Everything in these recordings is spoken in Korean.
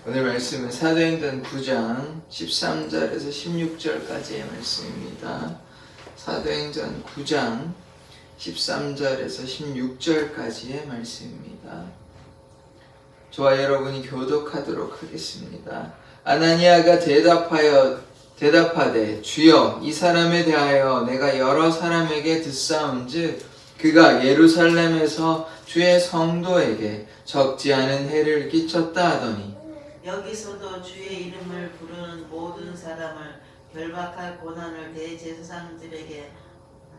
오늘 말씀은 사도행전 9장 13절에서 16절까지의 말씀입니다. 사도행전 9장 13절에서 16절까지의 말씀입니다. 저와 여러분이 교독하도록 하겠습니다. 아나니아가 대답하되 주여 이 사람에 대하여 내가 여러 사람에게 듣사온즉 그가 예루살렘에서 주의 성도에게 적지 않은 해를 끼쳤다 하더니 여기서도 주의 이름을 부르는 모든 사람을 결박할 고난을 대제사장들에게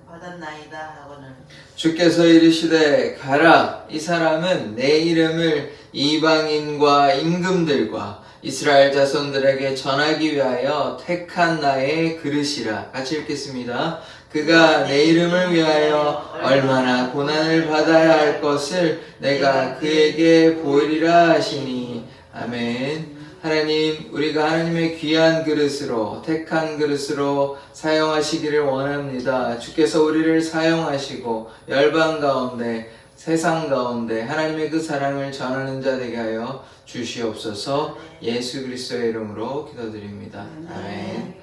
받았나이다 하거늘 주께서 이르시되 가라 이 사람은 내 이름을 이방인과 임금들과 이스라엘 자손들에게 전하기 위하여 택한 나의 그릇이라. 같이 읽겠습니다. 그가 내 이름을 위하여 얼마나 고난을 받아야 할 것을 내가 그에게 보이리라 하시니. 아멘. 하나님, 우리가 하나님의 귀한 그릇으로, 택한 그릇으로 사용하시기를 원합니다. 주께서 우리를 사용하시고 열방 가운데, 세상 가운데 하나님의 그 사랑을 전하는 자 되게 하여 주시옵소서. 예수 그리스도의 이름으로 기도드립니다. 아멘.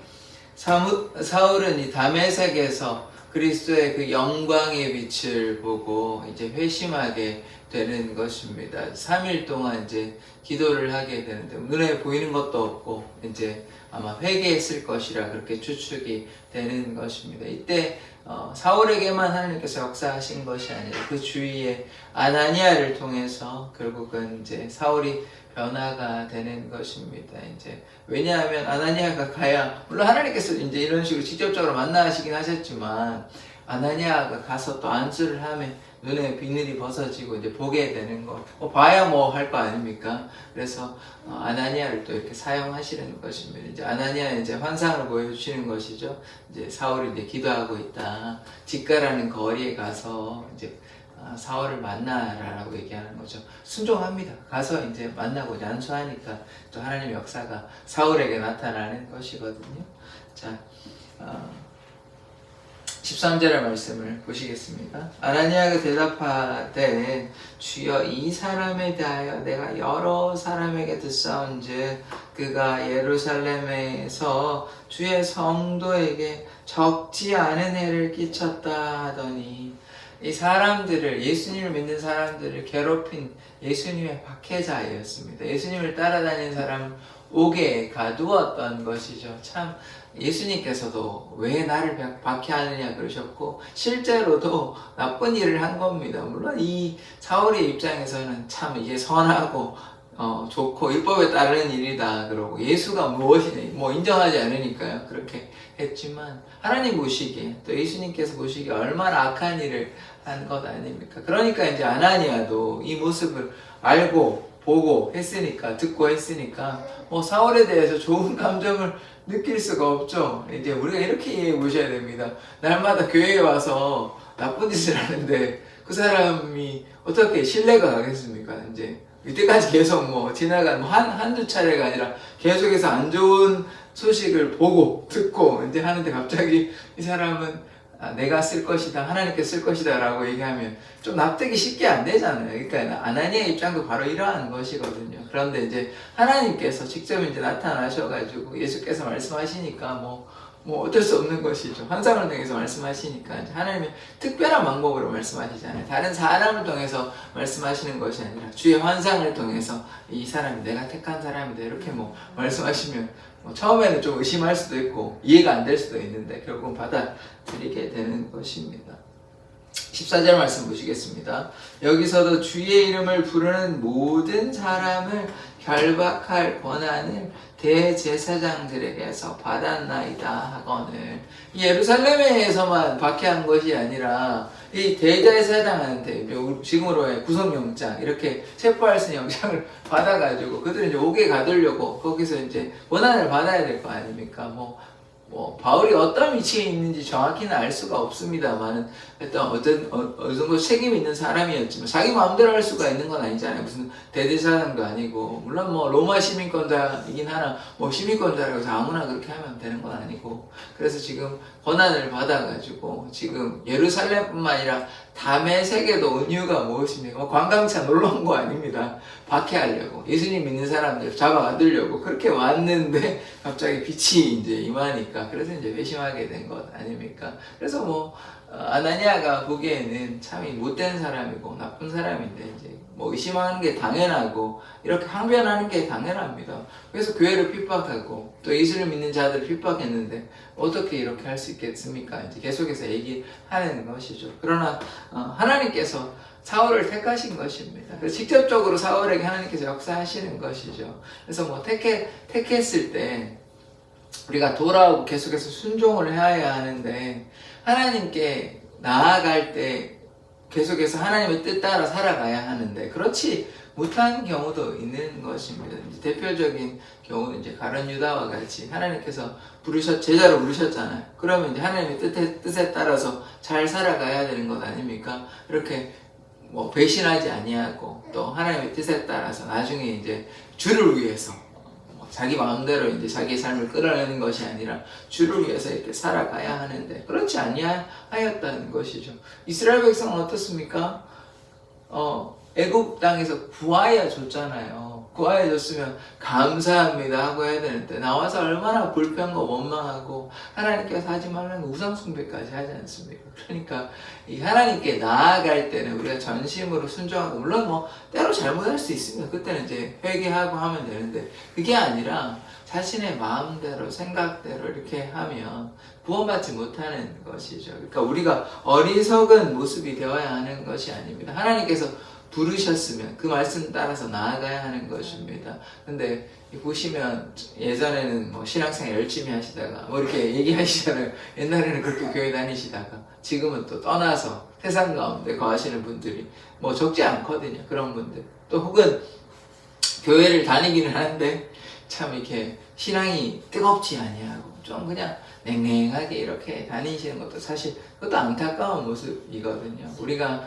사울은 이 다메섹에서 그리스도의 그 영광의 빛을 보고 이제 회심하게 되는 것입니다. 3일 동안 이제 기도를 하게 되는데 눈에 보이는 것도 없고 이제 아마 회개했을 것이라 그렇게 추측이 되는 것입니다. 이때 사울에게만 하나님께서 역사하신 것이 아니라 그 주위에 아나니아를 통해서 결국은 이제 사울이 변화가 되는 것입니다. 이제 왜냐하면 아나니아가 가야 물론 하나님께서 이제 이런 식으로 직접적으로 만나시긴 하셨지만 아나니아가 가서 또 안수를 하면 눈에 비늘이 벗어지고 이제 보게 되는 거 봐야 뭐 할 거 아닙니까? 그래서 아나니아를 또 이렇게 사용하시는 것입니다. 이제 아나니아 이제 환상을 보여주시는 것이죠. 이제 사울이 이제 기도하고 있다. 직가라는 거리에 가서 이제 사울을 만나라라고 얘기하는 거죠. 순종합니다. 가서 이제 만나고 이제 안수하니까 또 하나님의 역사가 사울에게 나타나는 것이거든요. 자, 13절의 말씀을 보시겠습니다. 아나니아가 대답하되 주여 이 사람에 대하여 내가 여러 사람에게 듣사온즉 그가 예루살렘에서 주의 성도에게 적지 않은 해를 끼쳤다 하더니 이 사람들을 예수님을 믿는 사람들을 괴롭힌 예수님의 박해자였습니다. 예수님을 따라다니는 사람을 옥에 가두었던 것이죠. 참 예수님께서도 왜 나를 박해하느냐 그러셨고 실제로도 나쁜 일을 한 겁니다. 물론 이 사울의 입장에서는 참 이게 선하고 좋고 율법에 따르는 일이다 그러고 예수가 무엇이냐 뭐 인정하지 않으니까요 그렇게 했지만 하나님 보시기에 또 예수님께서 보시기에 얼마나 악한 일을 한 것 아닙니까? 그러니까 이제 아나니아도 이 모습을 알고 보고 했으니까 듣고 했으니까 뭐 사울에 대해서 좋은 감정을 느낄 수가 없죠. 이제 우리가 이렇게 이해해 보셔야 됩니다. 날마다 교회에 와서 나쁜 짓을 하는데 그 사람이 어떻게 신뢰가 가겠습니까? 이제 이때까지 계속 뭐 지나간 한두 차례가 아니라 계속해서 안 좋은 소식을 보고 듣고 이제 하는데 갑자기 이 사람은 내가 쓸 것이다, 하나님께 쓸 것이다 라고 얘기하면 좀 납득이 쉽게 안 되잖아요. 그러니까 아나니아의 입장도 바로 이러한 것이거든요. 그런데 이제 하나님께서 직접 이제 나타나셔가지고 예수께서 말씀하시니까 뭐 어쩔 수 없는 것이죠. 환상을 통해서 말씀하시니까 하나님의 특별한 방법으로 말씀하시잖아요. 다른 사람을 통해서 말씀하시는 것이 아니라 주의 환상을 통해서 이 사람이 내가 택한 사람이다 이렇게 뭐 말씀하시면 처음에는 좀 의심할 수도 있고 이해가 안 될 수도 있는데 결국은 받아들이게 되는 것입니다. 14절 말씀 보시겠습니다. 여기서도 주의 이름을 부르는 모든 사람을 결박할 권한을 대제사장들에게서 받았나이다 하거늘 예루살렘에서만 박해한 것이 아니라 이 대제사장한테 지금으로의 구속영장 이렇게 체포할 수 있는 영장을 받아가지고 그들은 이제 옥에 가두려고 거기서 이제 권한을 받아야 될 거 아닙니까? 바울이 어떤 위치에 있는지 정확히는 알 수가 없습니다만은 일단 어느 정도 책임이 있는 사람이었지만 자기 마음대로 할 수가 있는 건 아니잖아요. 무슨 대제사장도 아니고 물론 로마 시민권자이긴 하나 시민권자라고 해서 아무나 그렇게 하면 되는 건 아니고 그래서 지금 권한을 받아가지고 지금 예루살렘뿐만 아니라 담에색에도 온 이유가 무엇입니까? 관광차 놀러 온 거 아닙니다. 박해하려고. 예수님 믿는 사람들 잡아가두려고 그렇게 왔는데 갑자기 빛이 이제 임하니까 그래서 이제 회심하게 된 것 아닙니까? 그래서 아나니아가 보기에는 참 못된 사람이고 나쁜 사람인데 이제 의심하는 게 당연하고 이렇게 항변하는 게 당연합니다. 그래서 교회를 핍박하고 또 예수를 믿는 자들을 핍박했는데 어떻게 이렇게 할 수 있겠습니까? 이제 계속해서 얘기하는 것이죠. 그러나 하나님께서 사울을 택하신 것입니다. 그래서 직접적으로 사울에게 하나님께서 역사하시는 것이죠. 그래서 택했을 때 우리가 돌아오고 계속해서 순종을 해야 하는데 하나님께 나아갈 때 계속해서 하나님의 뜻 따라 살아가야 하는데 그렇지 못한 경우도 있는 것입니다. 이제 대표적인 경우는 이제 가룟 유다와 같이 하나님께서 제자로 부르셨잖아요. 그러면 이제 하나님의 뜻에 따라서 잘 살아가야 되는 것 아닙니까? 이렇게 배신하지 아니하고 또 하나님의 뜻에 따라서 나중에 이제 주를 위해서 자기 마음대로 이제 자기의 삶을 끌어내는 것이 아니라 주를 위해서 이렇게 살아가야 하는데 그렇지 아니하였다는 것이죠. 이스라엘 백성은 어떻습니까? 애굽 땅에서 구하여 줬잖아요. 구하여 줬으면 감사합니다 하고 해야 되는데 나와서 얼마나 불평과 원망하고 하나님께서 하지 말라는 우상 숭배까지 하지 않습니까? 그러니까 이 하나님께 나아갈 때는 우리가 전심으로 순종하고 물론 때로 잘못할 수 있습니다. 그때는 이제 회개하고 하면 되는데 그게 아니라 자신의 마음대로 생각대로 이렇게 하면 구원받지 못하는 것이죠. 그러니까 우리가 어리석은 모습이 되어야 하는 것이 아닙니다. 하나님께서 부르셨으면 그 말씀 따라서 나아가야 하는 것입니다. 근데 보시면 예전에는 신앙생활 열심히 하시다가 이렇게 얘기하시잖아요. 옛날에는 그렇게 교회 다니시다가 지금은 또 떠나서 세상 가운데 거하시는 분들이 적지 않거든요. 그런 분들. 또 혹은 교회를 다니기는 하는데 참 이렇게 신앙이 뜨겁지 아니하고 좀 그냥 냉랭하게 이렇게 다니시는 것도 사실 그것도 안타까운 모습이거든요. 우리가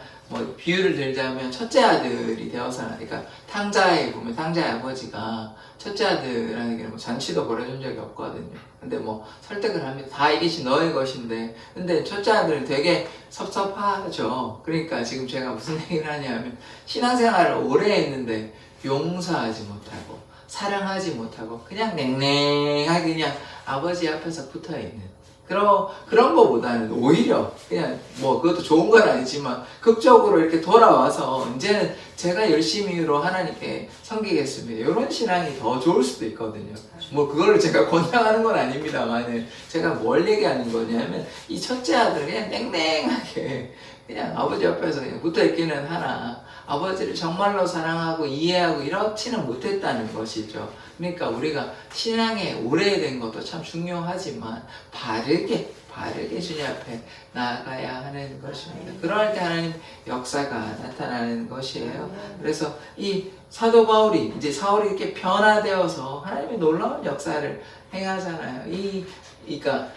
비유를 들자면 첫째 아들이 되어서 그러니까 탕자에 보면 탕자의 아버지가 첫째 아들에게는 잔치도 벌어준 적이 없거든요. 근데 설득을 합니다. 다 이것이 너의 것인데 근데 첫째 아들은 되게 섭섭하죠. 그러니까 지금 제가 무슨 얘기를 하냐면 신앙생활을 오래 했는데 용서하지 못하고 사랑하지 못하고 그냥 냉랭하게 그냥 아버지 앞에서 붙어있는 그런 거보다는 오히려 그냥 그것도 좋은 건 아니지만 극적으로 이렇게 돌아와서 이제는 제가 열심히로 하나님께 섬기겠습니다. 이런 신앙이 더 좋을 수도 있거든요. 그걸로 제가 권장하는 건 아닙니다만 제가 뭘 얘기하는 거냐면 이 첫째 아들은 그냥 냉랭하게 그냥 아버지 옆에서 그냥 붙어있기는 하나 아버지를 정말로 사랑하고 이해하고 이렇지는 못했다는 것이죠. 그러니까 우리가 신앙에 오래된 것도 참 중요하지만 바르게 주님 앞에 나아가야 하는 것입니다. 그럴 때 하나님 역사가 나타나는 것이에요. 그래서 이 사도 바울이 이제 사울이 이렇게 변화되어서 하나님의 놀라운 역사를 행하잖아요. 그러니까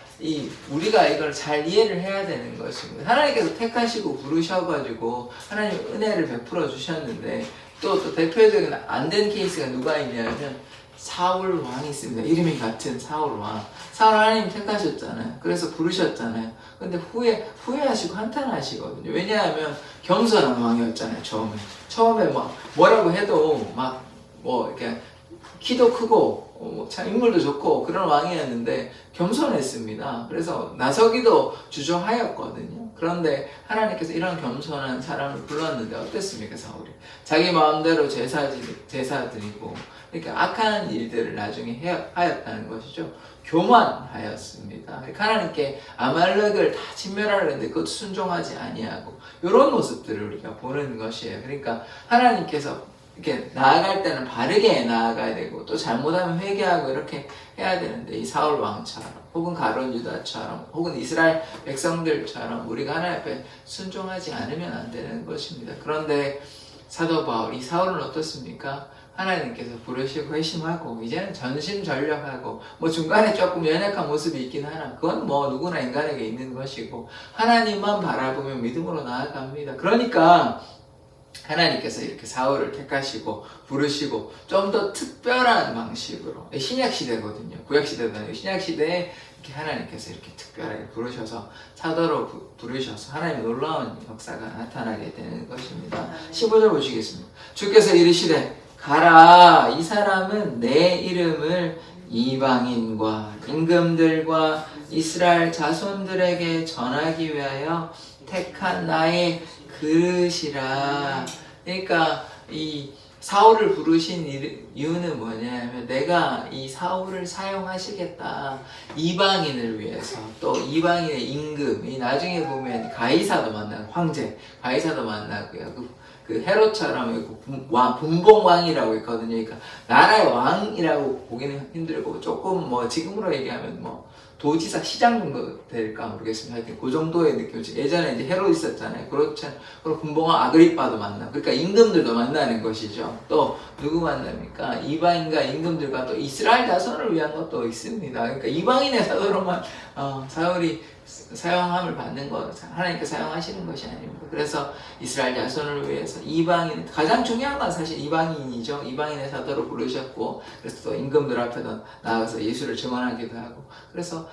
우리가 이걸 잘 이해를 해야 되는 것입니다. 하나님께서 택하시고 부르셔가지고 하나님 은혜를 베풀어 주셨는데 또 대표적인 안 된 케이스가 누가 있냐면 사울 왕이 있습니다. 이름이 같은 사울 왕. 사울 하나님 택하셨잖아요. 그래서 부르셨잖아요. 근데 후회하시고 한탄하시거든요. 왜냐하면 겸손한 왕이었잖아요. 처음에 뭐라고 해도 이렇게 키도 크고 참 인물도 좋고 그런 왕이었는데 겸손했습니다. 그래서 나서기도 주저하였거든요. 그런데 하나님께서 이런 겸손한 사람을 불렀는데 어땠습니까? 사울이 자기 마음대로 제사 드리고 그러니까 악한 일들을 나중에 하였다는 것이죠. 교만하였습니다. 그러니까 하나님께 아말렉을 다 진멸하려는데 그것도 순종하지 아니하고 이런 모습들을 우리가 보는 것이에요. 그러니까 하나님께서 이렇게 나아갈 때는 바르게 나아가야 되고 또 잘못하면 회개하고 이렇게 해야 되는데 이 사울 왕처럼 혹은 가룟 유다처럼 혹은 이스라엘 백성들처럼 우리가 하나님 앞에 순종하지 않으면 안 되는 것입니다. 그런데 사도 바울, 이 사울은 어떻습니까? 하나님께서 부르시고 회심하고 이제는 전심전력하고 중간에 조금 연약한 모습이 있긴 하나 그건 누구나 인간에게 있는 것이고 하나님만 바라보며 믿음으로 나아갑니다. 그러니까 하나님께서 이렇게 사울을 택하시고 부르시고 좀 더 특별한 방식으로 신약시대거든요. 구약시대도 아니고 신약시대에 이렇게 하나님께서 이렇게 특별하게 부르셔서 사도로 부르셔서 하나님의 놀라운 역사가 나타나게 되는 것입니다. 15절 보시겠습니다. 주께서 이르시되 가라, 이 사람은 내 이름을 이방인과 임금들과 이스라엘 자손들에게 전하기 위하여 택한 나의 그릇이라. 그러니까 이 사울을 부르신 이유는 뭐냐면 내가 이 사울을 사용하시겠다. 이방인을 위해서, 또 이방인의 임금, 이 나중에 보면 가이사도 만나고, 황제 가이사도 만나고요. 그 헤롯처럼 분봉왕이라고 있거든요. 그러니까 나라의 왕이라고 보기는 힘들고, 조금 뭐 지금으로 얘기하면 뭐 도지사, 시장 정도 될까 모르겠습니다. 하여튼 그 정도의 느낌이죠. 예전에 이제 헤롯 있었잖아요. 그렇잖아요. 그리고 분봉왕 아그리빠도 만나고, 그러니까 임금들도 만나는 것이죠. 또 누구 만납니까? 이방인과 임금들과 또 이스라엘 자손을 위한 것도 있습니다. 그러니까 이방인의 사도로만 사울이 사용함을 받는 것, 하나님께 사용하시는 것이 아닙니다. 그래서 이스라엘 자손을 위해서 이방인, 가장 중요한 건 사실 이방인이죠. 이방인의 사도로 부르셨고, 그래서 또 임금들 앞에도 나가서 예수를 증언하기도 하고, 그래서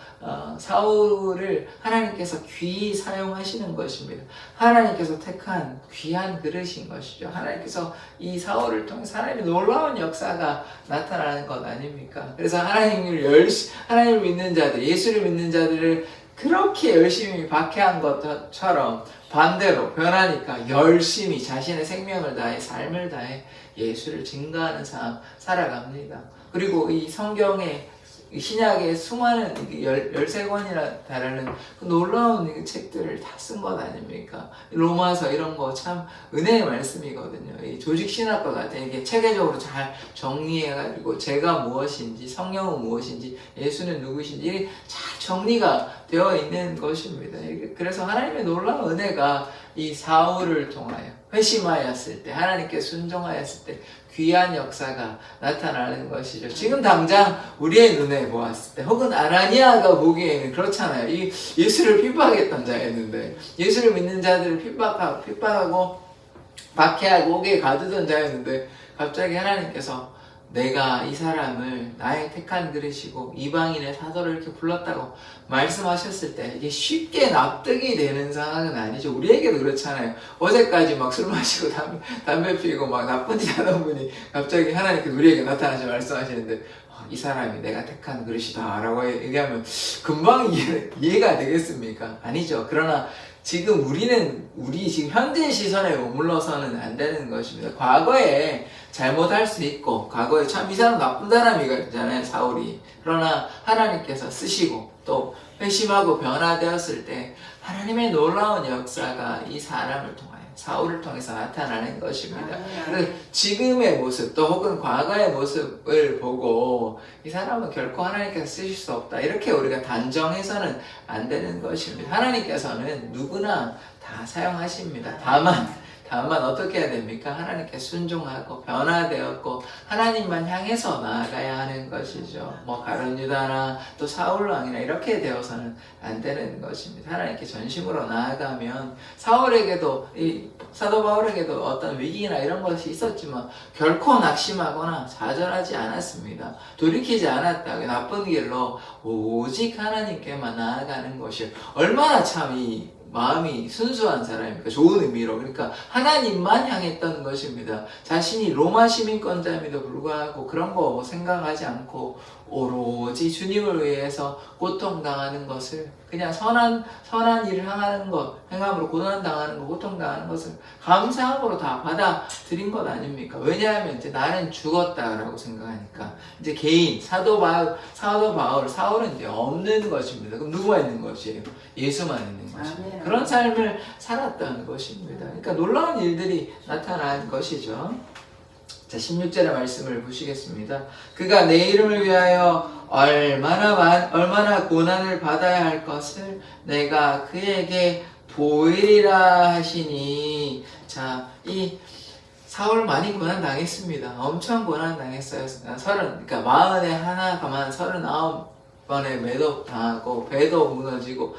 사울을 하나님께서 귀히 사용하시는 것입니다. 하나님께서 택한 귀한 그릇인 것이죠. 하나님께서 이 사울을 통해서 하나님의 놀라운 역사가 나타나는 것 아닙니까? 그래서 하나님을 믿는 자들, 예수를 믿는 자들을 그렇게 열심히 박해한 것처럼 반대로 변하니까 열심히 자신의 생명을 다해, 삶을 다해 예수를 증거하는 삶 살아갑니다. 그리고 이 성경에, 신약의 수많은 13권이나 다르는 그 놀라운 책들을 다 쓴 것 아닙니까? 로마서 이런 거 참 은혜의 말씀이거든요. 이 조직신학과 같은 이게 체계적으로 잘 정리해가지고 제가 무엇인지, 성령은 무엇인지, 예수는 누구신지 잘 정리가 되어 있는 것입니다. 그래서 하나님의 놀라운 은혜가 이 사울을 통하여 회심하였을 때, 하나님께 순종하였을 때 귀한 역사가 나타나는 것이죠. 지금 당장 우리의 눈에 보았을 때, 혹은 아나니아가 보기에는 그렇잖아요. 이 예수를 핍박했던 자였는데, 예수를 믿는 자들을 핍박하고 박해하고 옥에 가두던 자였는데, 갑자기 하나님께서 내가 이 사람을 나의 택한 그릇이고 이방인의 사도를 이렇게 불렀다고 말씀하셨을 때 이게 쉽게 납득이 되는 상황은 아니죠. 우리에게도 그렇잖아요. 어제까지 막 술 마시고 담배 피우고 막 나쁜 짓 하던 분이 갑자기 하나님께서 우리에게 나타나셔 말씀하시는데 이 사람이 내가 택한 그릇이다 라고 얘기하면 금방 이해가 되겠습니까? 아니죠. 그러나 지금 우리 지금 현재 시선에 머물러서는 안 되는 것입니다. 과거에 잘못할 수 있고, 과거에 참 이 사람 나쁜 사람이잖아요, 사울이. 그러나 하나님께서 쓰시고, 또 회심하고 변화되었을 때 하나님의 놀라운 역사가 이 사람을 통하여, 사울을 통해서 나타나는 것입니다. 그래서 지금의 모습, 또 혹은 과거의 모습을 보고 이 사람은 결코 하나님께서 쓰실 수 없다, 이렇게 우리가 단정해서는 안 되는 것입니다. 하나님께서는 누구나 다 사용하십니다. 다만 어떻게 해야 됩니까? 하나님께 순종하고 변화되었고 하나님만 향해서 나아가야 하는 것이죠. 뭐 가룟 유다나 또 사울 왕이나 이렇게 되어서는 안 되는 것입니다. 하나님께 전심으로 나아가면, 사울에게도 이 사도 바울에게도 어떤 위기나 이런 것이 있었지만 결코 낙심하거나 좌절하지 않았습니다. 돌이키지 않았다. 나쁜 길로 오직 하나님께만 나아가는 것이 얼마나 참 이 마음이 순수한 사람입니까? 좋은 의미로. 그러니까 하나님만 향했던 것입니다. 자신이 로마 시민권자임에도 불구하고 그런 거 생각하지 않고 오로지 주님을 위해서 고통당하는 것을, 그냥 선한 일을 행함으로 고난당하는 것, 고통당하는 것을 감사함으로 다 받아들인 것 아닙니까? 왜냐하면 이제 나는 죽었다라고 생각하니까. 이제 개인, 사도 바울, 사울은 이제 없는 것입니다. 그럼 누구가 있는 것이에요? 예수만 있는 것입니다. 그런 삶을 살았던 것입니다. 그러니까 놀라운 일들이 나타난 것이죠. 자, 16절의 말씀을 보시겠습니다. 그가 내 이름을 위하여 얼마나 고난을 받아야 할 것을 내가 그에게 보이리라 하시니. 자, 이 사울 많이 고난 당했습니다. 엄청 고난 당했어요. 그러니까 41가만 39번의 매도 당하고, 배도 무너지고,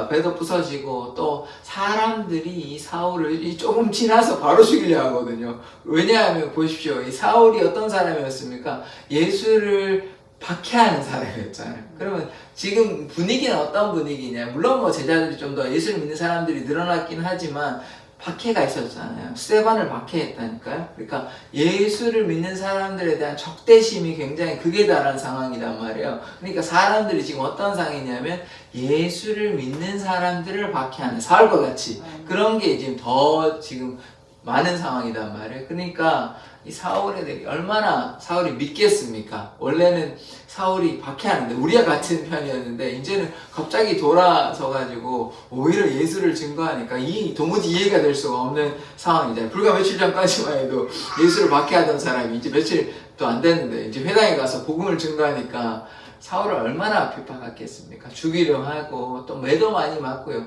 배도 부서지고, 또 사람들이 이 사울을 조금 지나서 바로 죽이려 하거든요. 왜냐하면 보십시오. 이 사울이 어떤 사람이었습니까? 예수를 박해하는 사람이었잖아요. 그러면 지금 분위기는 어떤 분위기냐? 물론 뭐 제자들이 좀 더 예수를 믿는 사람들이 늘어났긴 하지만 박해가 있었잖아요. 스데반을 박해했다니까요. 그러니까 예수를 믿는 사람들에 대한 적대심이 굉장히 극에 달한 상황이란 말이에요. 그러니까 사람들이 지금 어떤 상황이냐면 예수를 믿는 사람들을 박해하는 사울과 같이 그런 게 지금 더 지금 많은 상황이란 말이에요. 그러니까 이 사울에 대해 얼마나 사울이 믿겠습니까? 원래는 사울이 박해하는데 우리와 같은 편이었는데 이제는 갑자기 돌아서가지고 오히려 예수를 증거하니까 이 도무지 이해가 될 수가 없는 상황이잖아요. 불과 며칠 전까지만 해도 예수를 박해하던 사람이 이제 며칠 또 안 됐는데 이제 회당에 가서 복음을 증거하니까 사울을 얼마나 핍박했겠습니까? 죽이려 하고 또 매도 많이 맞고요.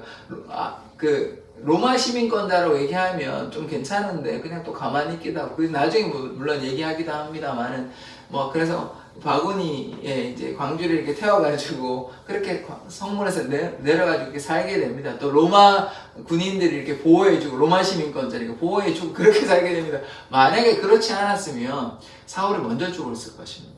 로마 시민권자라고 얘기하면 좀 괜찮은데 그냥 또 가만히 있기도 하고 나중에 물론 얘기하기도 합니다만은 뭐 그래서 바구니에 이제 광주를 이렇게 태워가지고 그렇게 성문에서 내려가지고 이렇게 살게 됩니다. 또 로마 군인들이 이렇게 보호해주고 로마 시민권자를 이렇게 보호해주고 그렇게 살게 됩니다. 만약에 그렇지 않았으면 사울이 먼저 죽었을 것입니다.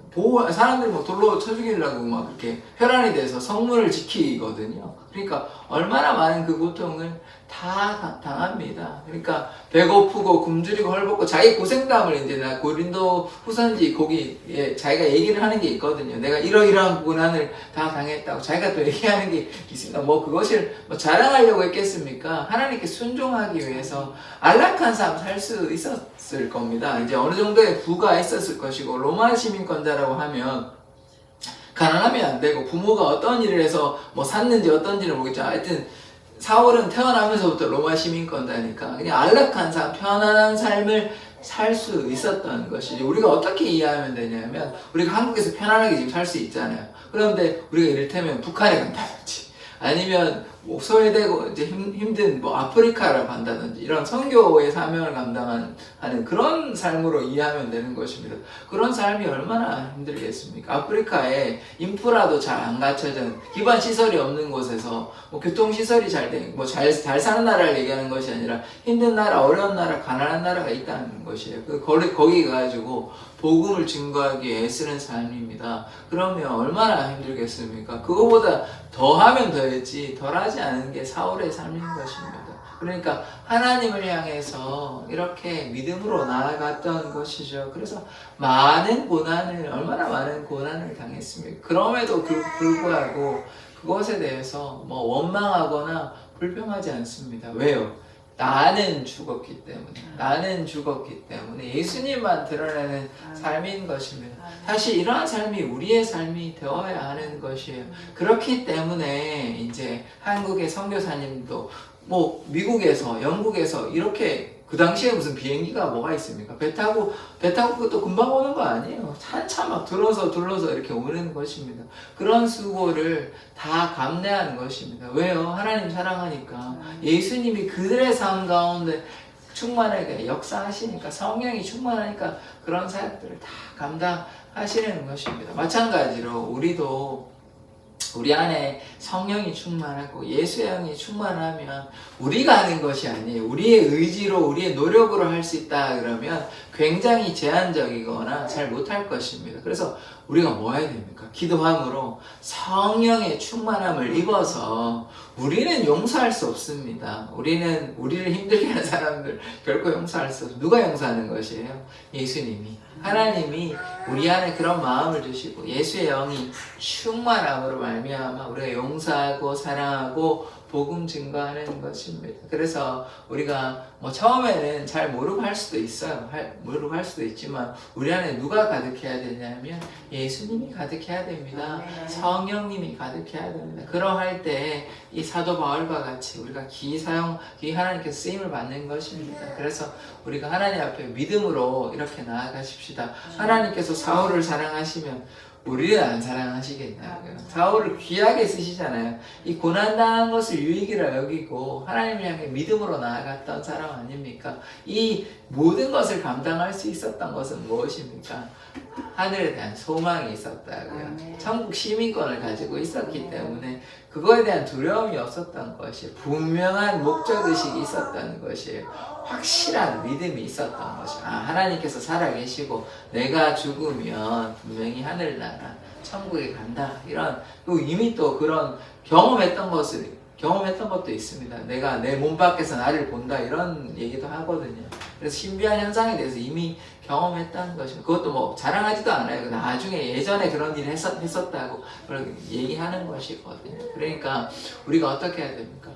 사람들이 뭐 돌로 쳐 죽이려고 막 이렇게 혈안이 돼서 성문을 지키거든요. 그러니까 얼마나 많은 그 고통을 다 당합니다. 그러니까 배고프고 굶주리고 헐벗고 자기 고생담을 이제 나 고린도 후선지 거기에 자기가 얘기를 하는 게 있거든요. 내가 이러이러한 고난을 다 당했다고 자기가 또 얘기하는 게 있습니다. 뭐 그것을 뭐 자랑하려고 했겠습니까? 하나님께 순종하기 위해서 안락한 삶 살 수 있었을 겁니다. 이제 어느 정도의 부가 있었을 것이고 로마 시민권자라고 하면 가난하면 안 되고 부모가 어떤 일을 해서 뭐 샀는지 어떤지는 모르겠죠. 하여튼 사울은 태어나면서부터 로마 시민권자니까 그냥 안락한 삶, 편안한 삶을 살 수 있었던 것이지. 우리가 어떻게 이해하면 되냐면 우리가 한국에서 편안하게 지금 살 수 있잖아요. 그런데 우리가 이를테면 북한에 간다든지 아니면 뭐 소외되고 이제 힘든 뭐 아프리카를 간다든지 이런 선교의 사명을 감당하는 그런 삶으로 이해하면 되는 것입니다. 그런 삶이 얼마나 힘들겠습니까? 아프리카에 인프라도 잘 안 갖춰진 기반 시설이 없는 곳에서 뭐 교통 시설이 잘 사는 나라를 얘기하는 것이 아니라 힘든 나라, 어려운 나라, 가난한 나라가 있다는 것이에요. 거기 가가지고 복음을 증거하기 위해 애쓰는 삶입니다. 그러면 얼마나 힘들겠습니까? 그거보다 더하면 더했지 덜하지 않은 게 사울의 삶인 것입니다. 그러니까 하나님을 향해서 이렇게 믿음으로 나아갔던 것이죠. 그래서 얼마나 많은 고난을 당했습니까? 그럼에도 불구하고 그것에 대해서 뭐 원망하거나 불평하지 않습니다. 왜요? 나는 죽었기 때문에 예수님만 드러내는 삶인 것입니다. 사실 이러한 삶이 우리의 삶이 되어야 하는 것이에요. 그렇기 때문에 이제 한국의 선교사님도 뭐 미국에서 영국에서 이렇게 그 당시에 무슨 비행기가 뭐가 있습니까? 배 타고 그것도 금방 오는 거 아니에요. 한참 막 둘러서 이렇게 오는 것입니다. 그런 수고를 다 감내하는 것입니다. 왜요? 하나님 사랑하니까. 예수님이 그들의 삶 가운데 충만하게 역사하시니까 성령이 충만하니까 그런 사역들을 다 감당하시는 것입니다. 마찬가지로 우리도 우리 안에 성령이 충만하고 예수의 영이 충만하면 우리가 하는 것이 아니에요. 우리의 의지로 우리의 노력으로 할 수 있다 그러면 굉장히 제한적이거나 잘 못할 것입니다. 그래서 우리가 뭐 해야 됩니까? 기도함으로 성령의 충만함을 입어서 우리는 용서할 수 없습니다. 우리를 힘들게 하는 사람들 결코 용서할 수 없어요. 누가 용서하는 것이에요? 예수님이. 하나님이 우리 안에 그런 마음을 주시고 예수의 영이 충만함으로 말미암아 우리가 용서하고 사랑하고 복음 증거하는 것입니다. 그래서 우리가 뭐 처음에는 잘 모르고 할 수도 있어요. 모르고 할 수도 있지만 우리 안에 누가 가득해야 되냐면 예수님이 가득해야 됩니다. 성령님이 가득해야 됩니다. 그러할 때 이 사도 바울과 같이 우리가 기이 하나님께서 쓰임을 받는 것입니다. 그래서 우리가 하나님 앞에 믿음으로 이렇게 나아가십시다. 하나님께서 사울을 사랑하시면 우리를 안 사랑하시겠냐고요. 사울을 귀하게 쓰시잖아요. 이 고난당한 것을 유익이라 여기고 하나님을 향해 믿음으로 나아갔던 사람 아닙니까? 이 모든 것을 감당할 수 있었던 것은 무엇입니까? 하늘에 대한 소망이 있었다고요. 천국 시민권을 가지고 있었기 때문에 그거에 대한 두려움이 없었던 것이에요. 분명한 목적의식이 있었던 것이에요. 확실한 믿음이 있었던 것이에요. 하나님께서 살아계시고 내가 죽으면 분명히 하늘나라 천국에 간다. 이런 또 이미 또 그런 경험했던 것도 있습니다. 내가 내 몸 밖에서 나를 본다 이런 얘기도 하거든요. 그래서 신비한 현상에 대해서 이미 경험했다는 것입니다. 그것도 뭐 자랑하지도 않아요. 나중에 예전에 그런 일을 했었다고 그렇게 얘기하는 것이거든요. 그러니까 우리가 어떻게 해야 됩니까?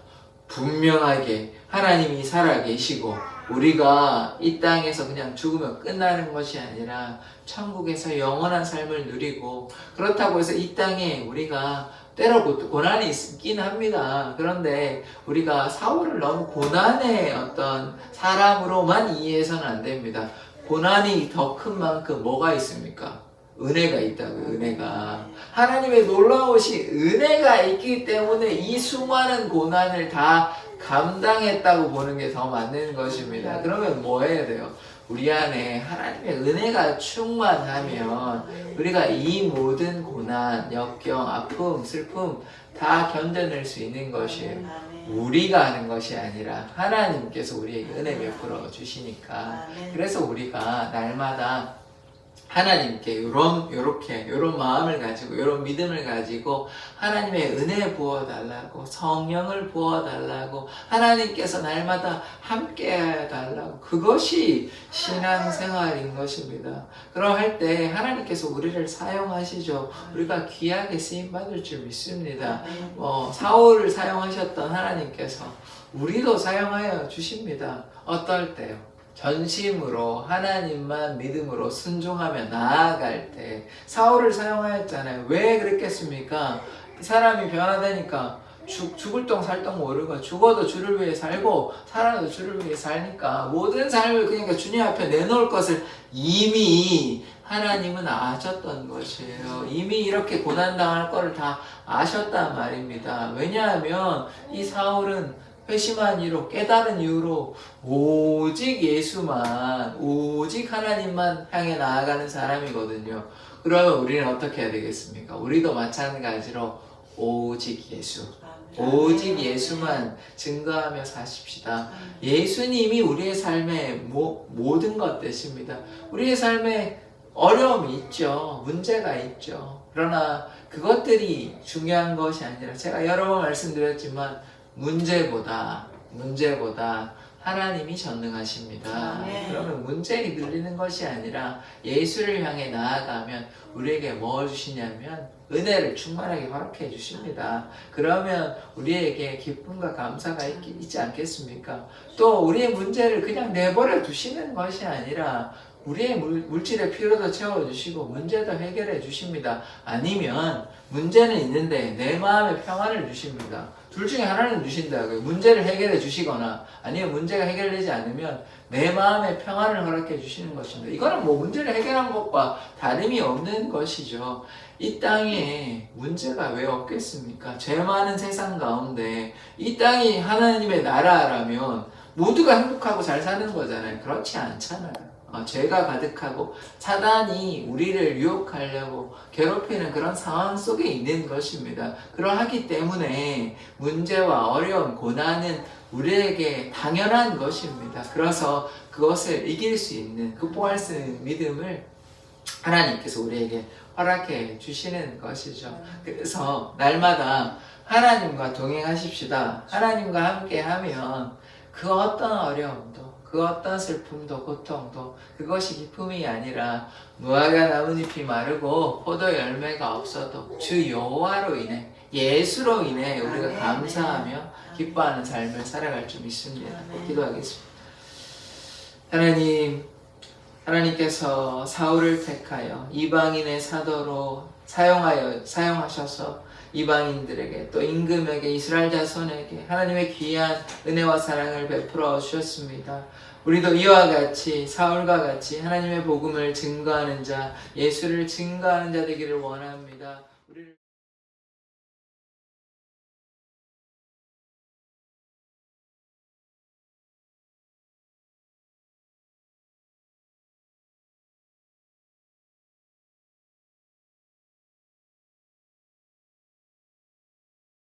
분명하게 하나님이 살아계시고 우리가 이 땅에서 그냥 죽으면 끝나는 것이 아니라 천국에서 영원한 삶을 누리고, 그렇다고 해서 이 땅에 우리가 때로 고난이 있긴 합니다. 그런데 우리가 사울을 너무 고난의 어떤 사람으로만 이해해서는 안 됩니다. 고난이 더 큰 만큼 뭐가 있습니까? 은혜가 있다고요. 은혜가 하나님의 놀라우신 은혜가 있기 때문에 이 수많은 고난을 다 감당했다고 보는 게 더 맞는 것입니다. 그러면 뭐 해야 돼요? 우리 안에 하나님의 은혜가 충만하면 우리가 이 모든 고난, 역경, 아픔, 슬픔 다 견뎌낼 수 있는 것이에요. 우리가 하는 것이 아니라 하나님께서 우리에게 은혜 베풀어 주시니까. 그래서 우리가 날마다 하나님께 요런 마음을 가지고 요런 믿음을 가지고 하나님의 은혜 부어달라고, 성령을 부어달라고, 하나님께서 날마다 함께 해달라고, 그것이 신앙생활인 것입니다. 그러할 때 하나님께서 우리를 사용하시죠. 우리가 귀하게 쓰임받을 줄 믿습니다. 사울을 사용하셨던 하나님께서 우리도 사용하여 주십니다. 어떨 때요? 전심으로 하나님만 믿음으로 순종하며 나아갈 때. 사울을 사용하였잖아요. 왜 그랬겠습니까? 사람이 변화되니까 죽을 똥 살 똥 모르고, 죽어도 주를 위해 살고 살아도 주를 위해 사니까 모든 삶을 그러니까 주님 앞에 내놓을 것을 이미 하나님은 아셨던 것이에요. 이미 이렇게 고난당할 거를 다 아셨단 말입니다. 왜냐하면 이 사울은 회심한 이유로, 깨달은 이유로 오직 예수만, 오직 하나님만 향해 나아가는 사람이거든요. 그러면 우리는 어떻게 해야 되겠습니까? 우리도 마찬가지로 오직 예수, 오직 예수만 증거하며 사십시다. 예수님이 우리의 삶의 모든 것 되십니다. 우리의 삶에 어려움이 있죠. 문제가 있죠. 그러나 그것들이 중요한 것이 아니라, 제가 여러 번 말씀드렸지만 문제보다 하나님이 전능하십니다. 그러면 문제를 늘리는 것이 아니라 예수를 향해 나아가면 우리에게 뭐 주시냐면 은혜를 충만하게 허락해 주십니다. 그러면 우리에게 기쁨과 감사가 있지 않겠습니까? 또 우리의 문제를 그냥 내버려 두시는 것이 아니라 우리의 물질의 필요도 채워주시고 문제도 해결해 주십니다. 아니면 문제는 있는데 내 마음에 평안을 주십니다. 둘 중에 하나는 주신다고요. 문제를 해결해 주시거나 아니면 문제가 해결되지 않으면 내 마음에 평안을 허락해 주시는 것입니다. 이거는 뭐 문제를 해결한 것과 다름이 없는 것이죠. 이 땅에 문제가 왜 없겠습니까? 죄 많은 세상 가운데 이 땅이 하나님의 나라라면 모두가 행복하고 잘 사는 거잖아요. 그렇지 않잖아요. 죄가 가득하고 사단이 우리를 유혹하려고 괴롭히는 그런 상황 속에 있는 것입니다. 그러하기 때문에 문제와 어려움, 고난은 우리에게 당연한 것입니다. 그래서 그것을 이길 수 있는, 극복할 수 있는 믿음을 하나님께서 우리에게 허락해 주시는 것이죠. 그래서 날마다 하나님과 동행하십시다. 하나님과 함께 하면 그 어떤 어려움도, 그 어떤 슬픔도 고통도 그것이 기쁨이 아니라 무화과 나뭇잎이 마르고 포도 열매가 없어도 주 여호와로 인해, 예수로 인해 우리가 감사하며 기뻐하는 삶을 살아갈 줄 믿습니다. 기도하겠습니다. 하나님께서 사울을 택하여 이방인의 사도로 사용하셔서 이방인들에게 또 임금에게 이스라엘 자손에게 하나님의 귀한 은혜와 사랑을 베풀어 주셨습니다. 우리도 이와 같이 사울과 같이 하나님의 복음을 증거하는 자, 예수를 증거하는 자 되기를 원합니다.